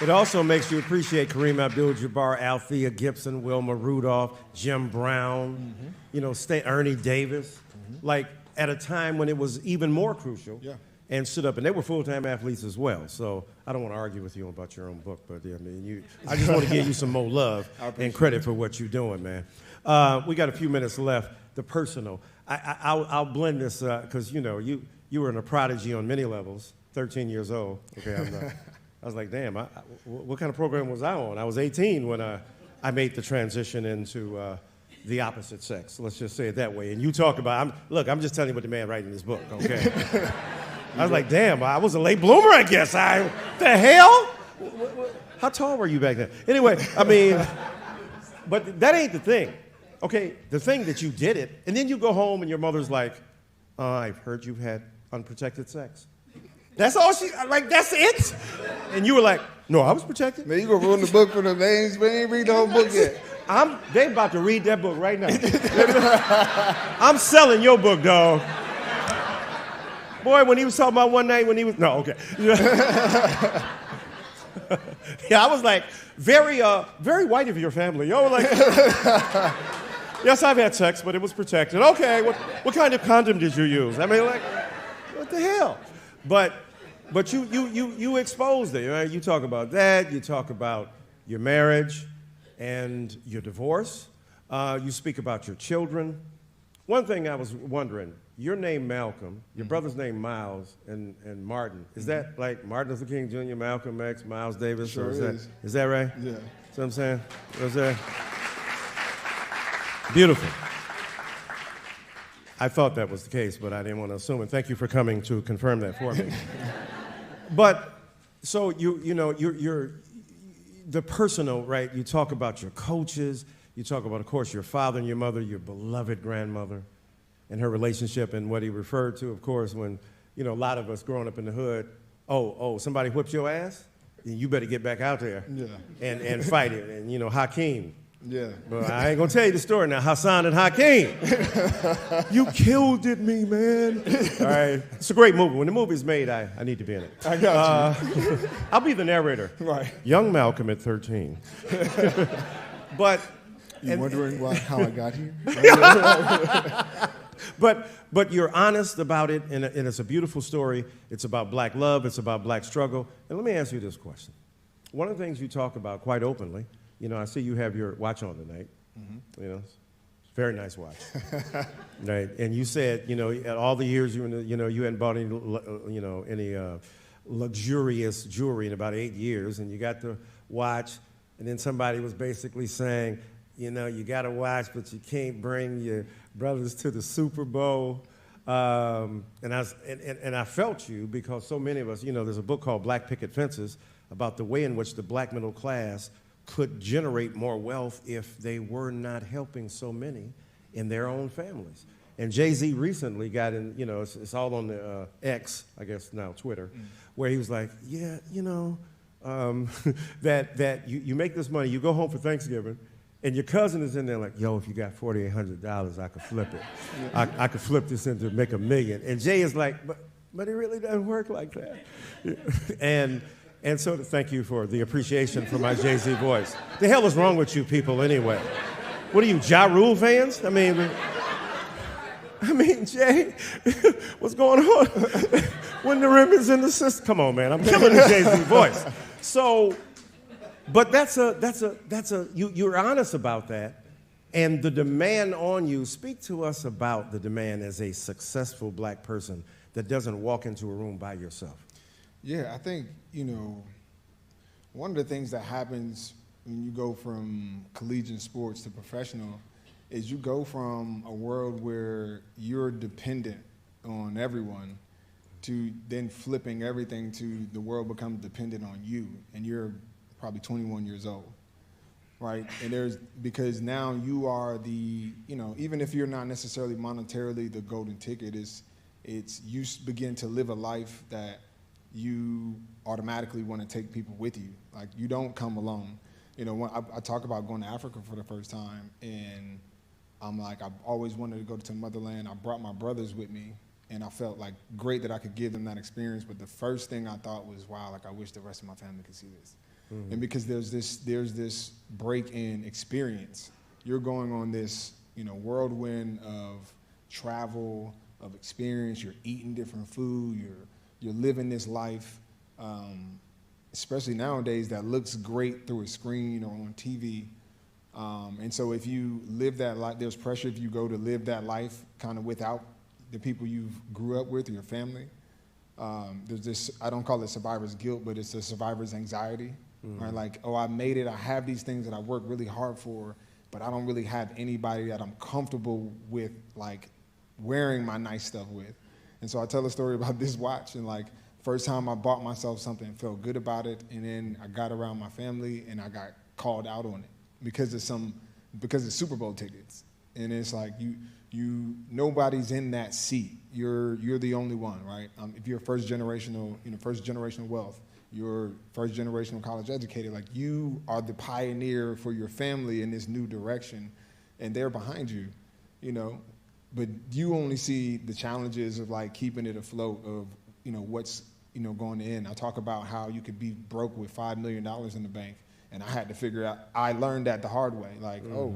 Speaker 2: It also makes you appreciate Kareem Abdul-Jabbar, Althea Gibson, Wilma Rudolph, Jim Brown, Ernie Davis, like at a time when it was even more crucial.
Speaker 6: Yeah.
Speaker 2: And stood up, and they were full-time athletes as well. So I don't want to argue with you about your own book, but yeah, I mean, I just want to give you some more love and credit for what you're doing, man. We got a few minutes left. The personal. I'll blend this because you were in a prodigy on many levels. 13 years old. Okay, I was like, damn. What kind of program was I on? I was 18 when I made the transition into the opposite sex. Let's just say it that way. And you talk about. I'm just telling you what the man writing this book. Okay. I was like, damn, I was a late bloomer, I guess. The hell? How tall were you back then? Anyway, I mean, but that ain't the thing. Okay, the thing that you did it, and then you go home and your mother's like, I've heard you've had unprotected sex. That's all that's it? And you were like, no, I was protected.
Speaker 6: Man, you gonna ruin the book for them. They ain't read the whole book yet.
Speaker 2: They about to read that book right now. I'm selling your book, dog. Boy, when he was talking about one night when he was, no, okay. Yeah, I was like, very white of your family. Yo, like, yes, I've had sex, but it was protected. Okay, what kind of condom did you use? I mean, like, what the hell? But you exposed it, right? You talk about that. You talk about your marriage and your divorce. You speak about your children. One thing I was wondering, your name Malcolm, your brother's name Miles, and Martin. Is that like Martin Luther King Jr., Malcolm X, Miles Davis?
Speaker 6: Sure
Speaker 2: or is that right?
Speaker 6: Yeah.
Speaker 2: See what I'm saying? Was that? Beautiful. I thought that was the case, but I didn't want to assume it. Thank you for coming to confirm that for me. But so you're the personal, right? You talk about your coaches. You talk about, of course, your father and your mother, your beloved grandmother, and her relationship, and what he referred to, of course, when a lot of us growing up in the hood. Oh, somebody whipped your ass? You better get back out there and fight it. And Hakeem.
Speaker 6: Yeah.
Speaker 2: But I ain't gonna tell you the story now. Hassan and Hakeem. You killed it, me, man. All right. It's a great movie. When the movie's made, I need to be in it.
Speaker 6: I got you.
Speaker 2: I'll be the narrator.
Speaker 6: Right.
Speaker 2: Young Malcolm at 13. But
Speaker 6: you wondering how I got here?
Speaker 2: But you're honest about it, and it's a beautiful story. It's about black love. It's about black struggle. And let me ask you this question. One of the things you talk about quite openly, I see you have your watch on tonight. Mm-hmm. It's a very nice watch. Right? And you said, at all the years you hadn't bought any luxurious jewelry in about 8 years, and you got the watch, and then somebody was basically saying, you got a watch, but you can't bring your brothers to the Super Bowl. And I felt you because so many of us, there's a book called Black Picket Fences about the way in which the black middle class could generate more wealth if they were not helping so many in their own families. And Jay-Z recently got in, it's all on the X, I guess now Twitter, where he was like, yeah, that you make this money, you go home for Thanksgiving, and your cousin is in there like, yo, if you got $4,800, I could flip it. Yeah. I could flip this into make $1 million. And Jay is like, but it really doesn't work like that. And so thank you for the appreciation for my Jay-Z voice. The hell is wrong with you people anyway? What are you, Ja Rule fans? I mean, Jay, what's going on? When the rim is in the system. Come on, man, I'm killing the Jay-Z voice. So, but you're honest about that. And the demand on you, speak to us about the demand as a successful black person that doesn't walk into a room by yourself.
Speaker 6: Yeah, I think, one of the things that happens when you go from collegiate sports to professional is you go from a world where you're dependent on everyone to then flipping everything to the world becomes dependent on you, and you're probably 21 years old, right? And because now you are even if you're not necessarily monetarily the golden ticket, it's you begin to live a life that you automatically want to take people with you. Like, you don't come alone. When I talk about going to Africa for the first time, and I'm like, I've always wanted to go to the motherland. I brought my brothers with me, and I felt like great that I could give them that experience. But the first thing I thought was, wow, like, I wish the rest of my family could see this. And because there's this break in experience, you're going on this, whirlwind of travel, of experience. You're eating different food. You're living this life, especially nowadays, that looks great through a screen or on TV. And so if you live that life, there's pressure if you go to live that life kind of without the people you grew up with or your family. There's this, I don't call it survivor's guilt, but it's a survivor's anxiety. Right? Like, oh, I made it. I have these things that I worked really hard for, but I don't really have anybody that I'm comfortable with, like, wearing my nice stuff with. And so I tell a story about this watch, and like, first time I bought myself something, felt good about it, and then I got around my family and I got called out on it because it's Super Bowl tickets. And it's like, nobody's in that seat. You're the only one, right? If you're first generational wealth, you're first generational college educated, like, you are the pioneer for your family in this new direction, and they're behind you, but you only see the challenges of like keeping it afloat, of, what's, going to end. I talk about how you could be broke with $5 million in the bank, and I had to figure out, I learned that the hard way, like, oh,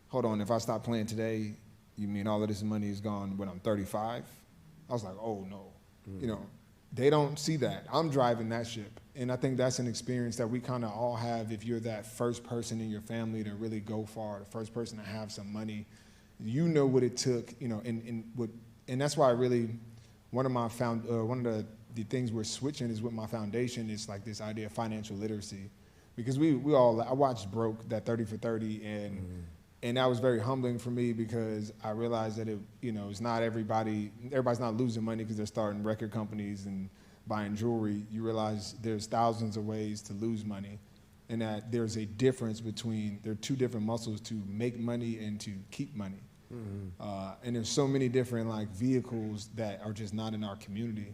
Speaker 6: hold on, if I stop playing today, you mean all of this money is gone when I'm 35? I was like, oh no, they don't see that. I'm driving that ship. And I think that's an experience that we kind of all have if you're that first person in your family to really go far, the first person to have some money. You know what it took, and that's why one of the things we're switching is with my foundation is like this idea of financial literacy. Because I watched Broke, that 30 for 30, and that was very humbling for me because I realized that it's not everybody's not losing money because they're starting record companies and buying jewelry. You realize there's thousands of ways to lose money, and that there's a difference there are two different muscles to make money and to keep money. And there's so many different like vehicles that are just not in our community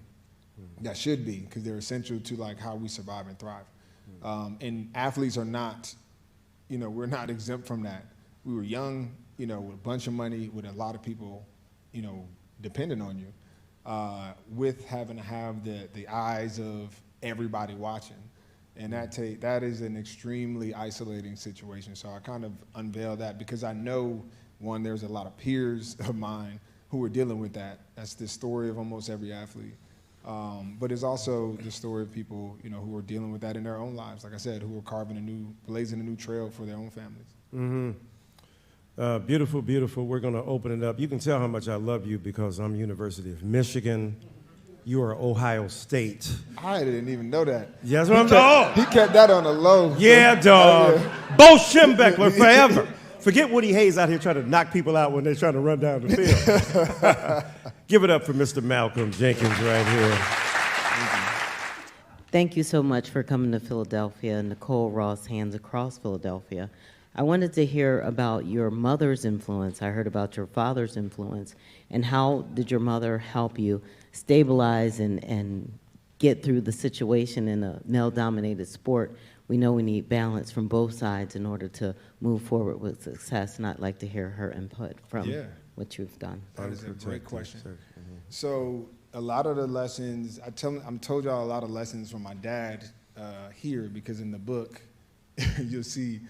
Speaker 6: that should be, because they're essential to like how we survive and thrive. And athletes are not, we're not exempt from that. We were young, with a bunch of money, with a lot of people, dependent on you, with having to have the eyes of everybody watching. And that is an extremely isolating situation. So I kind of unveil that because I know, one, there's a lot of peers of mine who are dealing with that. That's the story of almost every athlete. But it's also the story of people, who are dealing with that in their own lives. Like I said, who are blazing a new trail for their own families.
Speaker 2: Beautiful, beautiful. We're going to open it up. You can tell how much I love you because I'm University of Michigan. You are Ohio State.
Speaker 6: I didn't even know that.
Speaker 2: Yes, what I'm talking.
Speaker 6: He kept that on the low.
Speaker 2: Yeah, dog. Bo Schembechler forever. Forget Woody Hayes out here trying to knock people out when they're trying to run down the field. Give it up for Mr. Malcolm Jenkins right here.
Speaker 7: Thank you so much for coming to Philadelphia. Nicole Ross, Hands Across Philadelphia. I wanted to hear about your mother's influence. I heard about your father's influence. And how did your mother help you stabilize and get through the situation in a male-dominated sport? We know we need balance from both sides in order to move forward with success, and I'd like to hear her input from what you've done.
Speaker 6: That is a great question. So a lot of the lessons, I'm told y'all a lot of lessons from my dad here, because in the book, you'll see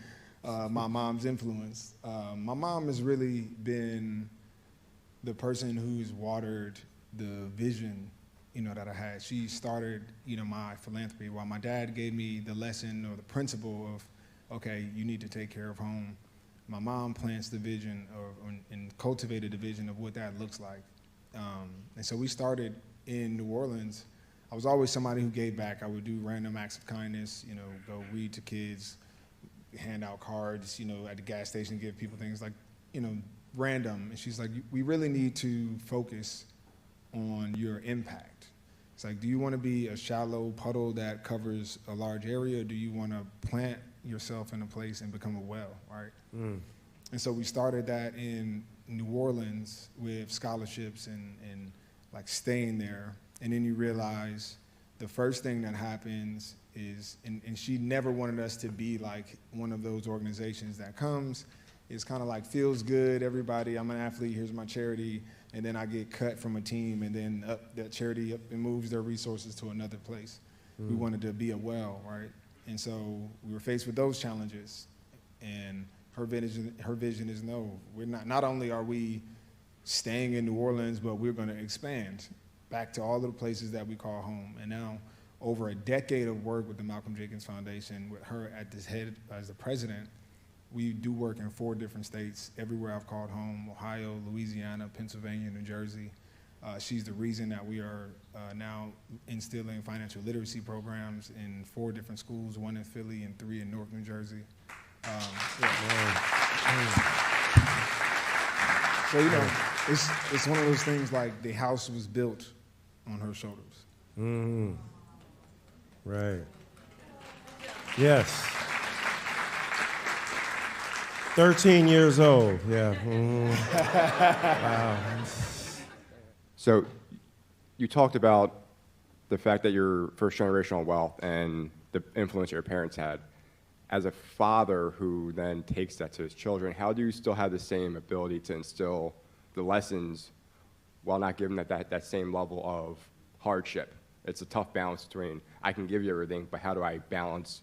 Speaker 6: my mom's influence. My mom has really been the person who's watered the vision, that I had. She started, my philanthropy, while my dad gave me the lesson or the principle of, okay, you need to take care of home. My mom plants the vision and cultivated the vision of what that looks like. And so we started in New Orleans. I was always somebody who gave back. I would do random acts of kindness, go read to kids, hand out cards, at the gas station, give people things like, random. And she's like, we really need to focus on your impact. It's like, do you want to be a shallow puddle that covers a large area, or do you want to plant yourself in a place and become a well, right? And so we started that in New Orleans with scholarships and like staying there. And then you realize the first thing that happens is, and she never wanted us to be like one of those organizations that comes, it's kind of like feels good, everybody, I'm an athlete, here's my charity, and then I get cut from a team, and then that charity up and moves their resources to another place. We wanted to be a well, right? And so we were faced with those challenges. And her vision is no, we're not only are we staying in New Orleans, but we're going to expand back to all of the places that we call home. And now, over a decade of work with the Malcolm Jenkins Foundation, with her at this head as the president, we do work in 4 different states, everywhere I've called home: Ohio, Louisiana, Pennsylvania, New Jersey. She's the reason that we are now instilling financial literacy programs in 4 different schools, 1 in Philly and 3 in Newark, New Jersey. So, you know, it's one of those things like the house was built on her shoulders.
Speaker 2: Mm-hmm. Right. Yes. 13 years old, yeah. Mm-hmm. Wow.
Speaker 8: So you talked about the fact that you're first generational wealth and the influence your parents had. As a father who then takes that to his children, how do you still have the same ability to instill the lessons while not giving that same level of hardship? It's a tough balance between, I can give you everything, but how do I balance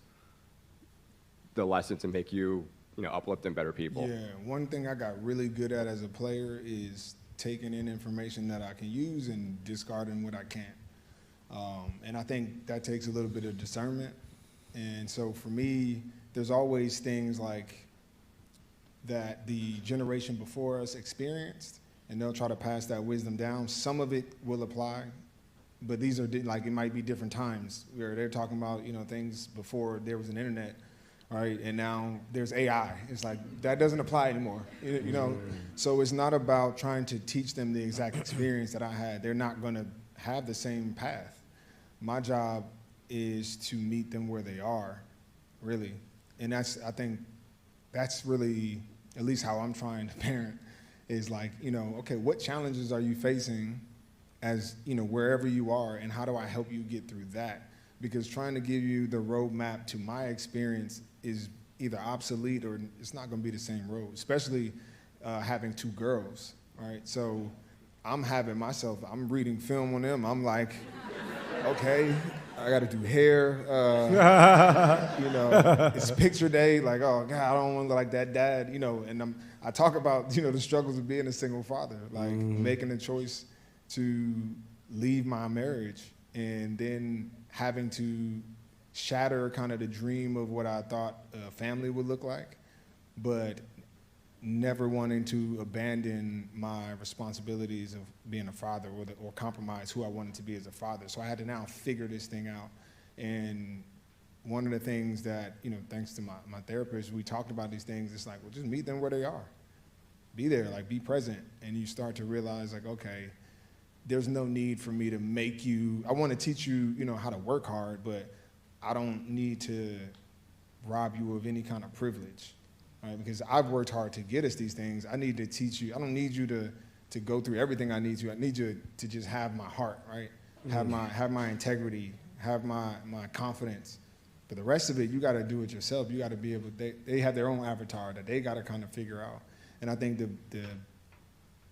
Speaker 8: the lessons and make you, uplift and better people?
Speaker 6: Yeah, one thing I got really good at as a player is taking in information that I can use and discarding what I can't. And I think that takes a little bit of discernment. And so for me, there's always things like that the generation before us experienced, and they'll try to pass that wisdom down. Some of it will apply, but these are like, it might be different times where they're talking about, things before there was an internet, right? And now there's AI. It's like, that doesn't apply anymore, So it's not about trying to teach them the exact experience that I had. They're not gonna have the same path. My job is to meet them where they are, really. And I think that's really, at least how I'm trying to parent, is like, okay, what challenges are you facing as, wherever you are, and how do I help you get through that? Because trying to give you the roadmap to my experience is either obsolete or it's not gonna be the same road, especially having 2 girls, right? So I'm reading film on them, I'm like, okay, I gotta do hair, it's picture day, like, oh God, I don't wanna look like that dad, and I talk about, the struggles of being a single father, like making a choice to leave my marriage and then having to shatter kind of the dream of what I thought a family would look like, but never wanting to abandon my responsibilities of being a father or compromise who I wanted to be as a father. So I had to now figure this thing out. And one of the things that, thanks to my therapist, we talked about these things. It's like, well, just meet them where they are. Be there, like be present. And you start to realize like, okay, there's no need for me to make you, I want to teach you, how to work hard, but I don't need to rob you of any kind of privilege. Right? Because I've worked hard to get us these things. I need to teach you. I don't need you to go through everything I need you. I need you to just have my heart, right? Have my integrity, have my confidence. But the rest of it, you got to do it yourself. You got to be able. They have their own avatar that they got to kind of figure out. And I think the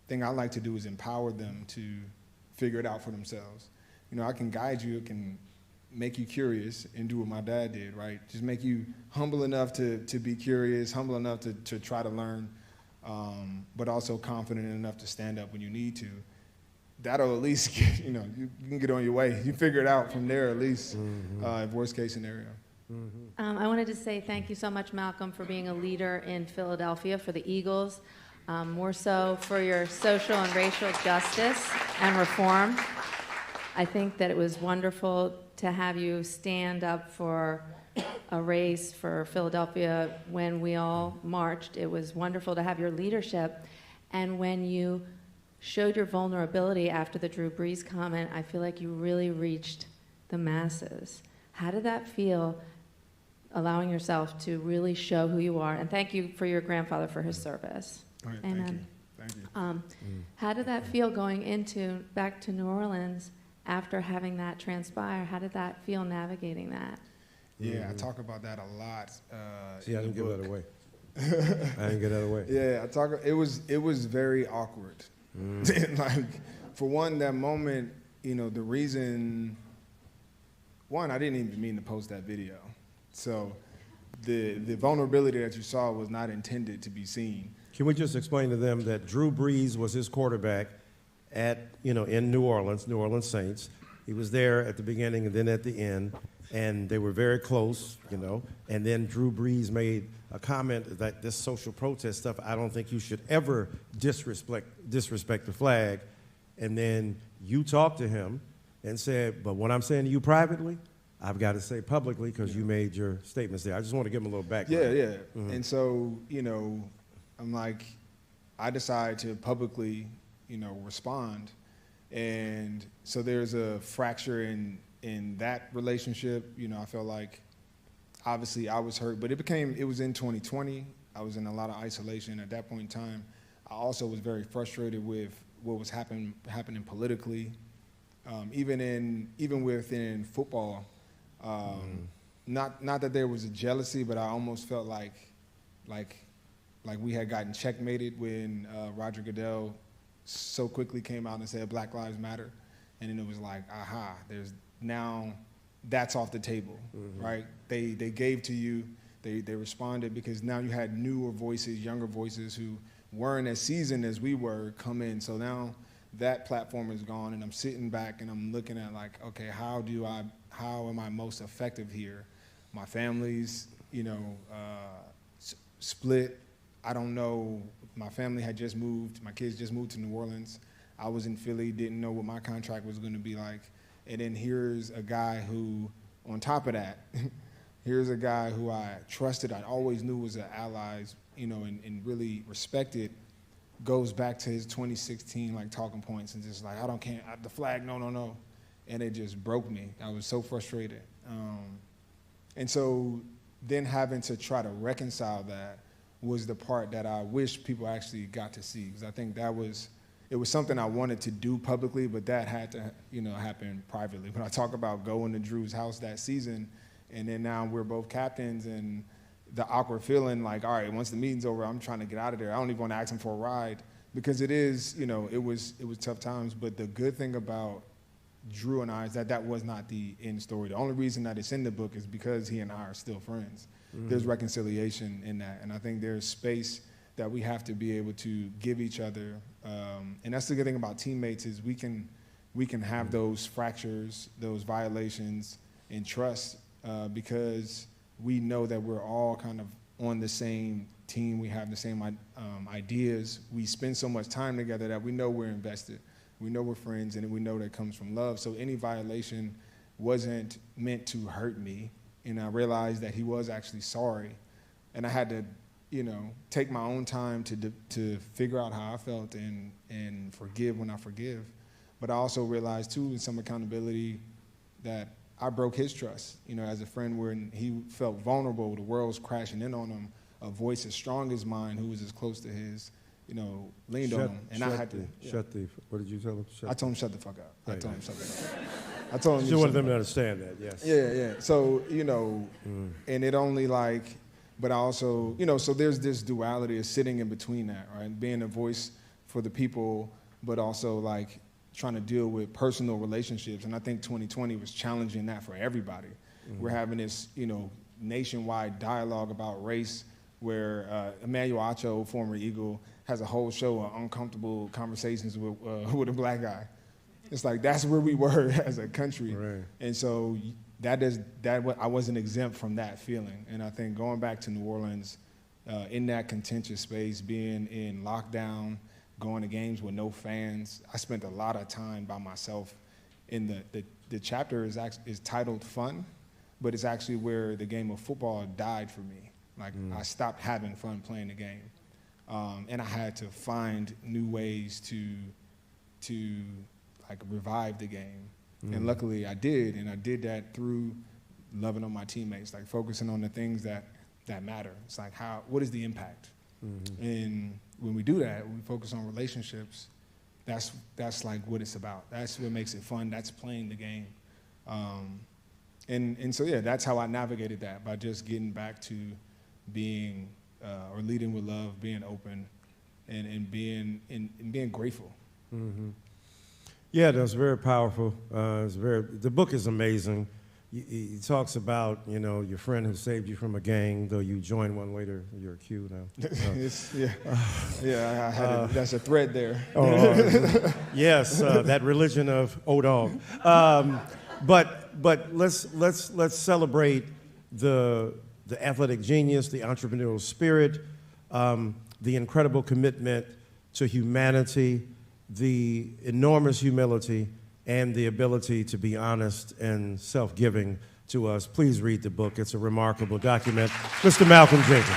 Speaker 6: thing I like to do is empower them to figure it out for themselves. I can guide you. It can make you curious and do what my dad did, right? Just make you humble enough to be curious, humble enough to try to learn, but also confident enough to stand up when you need to. That'll at least get, you can get on your way. You figure it out from there at least, worst case scenario.
Speaker 9: I wanted to say thank you so much, Malcolm, for being a leader in Philadelphia for the Eagles, more so for your social and racial justice and reform. I think that it was wonderful to have you stand up for a race for Philadelphia when we all marched. It was wonderful to have your leadership. And when you showed your vulnerability after the Drew Brees comment, I feel like you really reached the masses. How did that feel, allowing yourself to really show who you are? And thank you for your grandfather for his service.
Speaker 6: All right,
Speaker 9: Amen.
Speaker 6: Thank you.
Speaker 9: How did that feel going back to New Orleans after having that transpire? How did that feel navigating that?
Speaker 6: Yeah, I talk about that a lot.
Speaker 2: See, I didn't give that away. I didn't get that away.
Speaker 6: Yeah, it was very awkward. Like, for one, that moment, the reason, I didn't even mean to post that video. So the vulnerability that you saw was not intended to be seen.
Speaker 2: Can we just explain to them that Drew Brees was his quarterback in New Orleans Saints. He was there at the beginning and then at the end, and they were very close, and then Drew Brees made a comment that this social protest stuff, I don't think you should ever disrespect the flag. And then you talked to him and said, but what I'm saying to you privately, I've got to say publicly because you made your statements there. I just want to give him a little background.
Speaker 6: Yeah. Mm-hmm. And so, I'm like, I decided to publicly, respond. And so there's a fracture in that relationship. I felt like obviously I was hurt, but it was in 2020. I was in a lot of isolation at that point in time. I also was very frustrated with what was happening politically, even within football. Not that there was a jealousy, but I almost felt like we had gotten checkmated when Roger Goodell so quickly came out and said Black Lives Matter, and then it was like, aha, that's off the table, right? They gave to you, they responded because now you had newer voices, younger voices who weren't as seasoned as we were come in. So now that platform is gone, and I'm sitting back and I'm looking at like, okay, how am I most effective here? My family's, split. I don't know. My family had just moved. My kids just moved to New Orleans. I was in Philly, didn't know what my contract was going to be like. And then here's a guy who, on top of that, here's a guy who I trusted, I always knew was an ally, and really respected, goes back to his 2016 talking points and just like, the flag, no. And it just broke me. I was so frustrated. And so then having to try to reconcile that was the part that I wish people actually got to see, because I think it was something I wanted to do publicly, but that had to, happen privately. When I talk about going to Drew's house that season, and then now we're both captains, and the awkward feeling like, all right, once the meeting's over, I'm trying to get out of there. I don't even want to ask him for a ride, because it is, it was tough times. But the good thing about Drew and I is that was not the end story. The only reason that it's in the book is because he and I are still friends. There's reconciliation in that, and I think there's space that we have to be able to give each other, and that's the good thing about teammates is we can have those fractures, those violations, and trust because we know that we're all kind of on the same team. We have the same ideas. We spend so much time together that we know we're invested. We know we're friends, and we know that comes from love. So any violation wasn't meant to hurt me, and I realized that he was actually sorry, and I had to, take my own time to figure out how I felt and forgive when I forgive. But I also realized too, in some accountability, that I broke his trust. As a friend, when he felt vulnerable, the world's crashing in on him. A voice as strong as mine, who was as close to his, leaned on him, and I had to
Speaker 2: What did you tell him?
Speaker 6: I told him shut the fuck up.
Speaker 2: Right.
Speaker 6: I told him shut the fuck up. I told him.
Speaker 2: You wanted them to understand that, yes.
Speaker 6: Yeah. So and it only but I also so there's this duality of sitting in between that, right? Being a voice for the people, but also trying to deal with personal relationships. And I think 2020 was challenging that for everybody. We're having this nationwide dialogue about race, where Emmanuel Acho, former Eagle, has a whole show of uncomfortable conversations with a black guy. It's that's where we were as a country. Right. And so I wasn't exempt from that feeling. And I think going back to New Orleans, in that contentious space, being in lockdown, going to games with no fans, I spent a lot of time by myself. In the chapter is titled Fun, but it's actually where the game of football died for me. I stopped having fun playing the game. And I had to find new ways to revive the game. And luckily I did, and I did that through loving on my teammates, focusing on the things that matter. It's what is the impact? And when we do that, we focus on relationships, that's what it's about. That's what makes it fun. That's playing the game. And so that's how I navigated that, by just getting back to being or leading with love, being open, and being grateful.
Speaker 2: Yeah, that's very powerful. The book is amazing. he talks about, you know, your friend who saved you from a gang, though you joined one later, you're a Q now.
Speaker 6: I had that's a thread there.
Speaker 2: Yes, that religion of O-Dog. But let's celebrate the athletic genius, the entrepreneurial spirit, the incredible commitment to humanity, the enormous humility, and the ability to be honest and self-giving to us. Please read the book. It's a remarkable document. Mr. Malcolm Jenkins.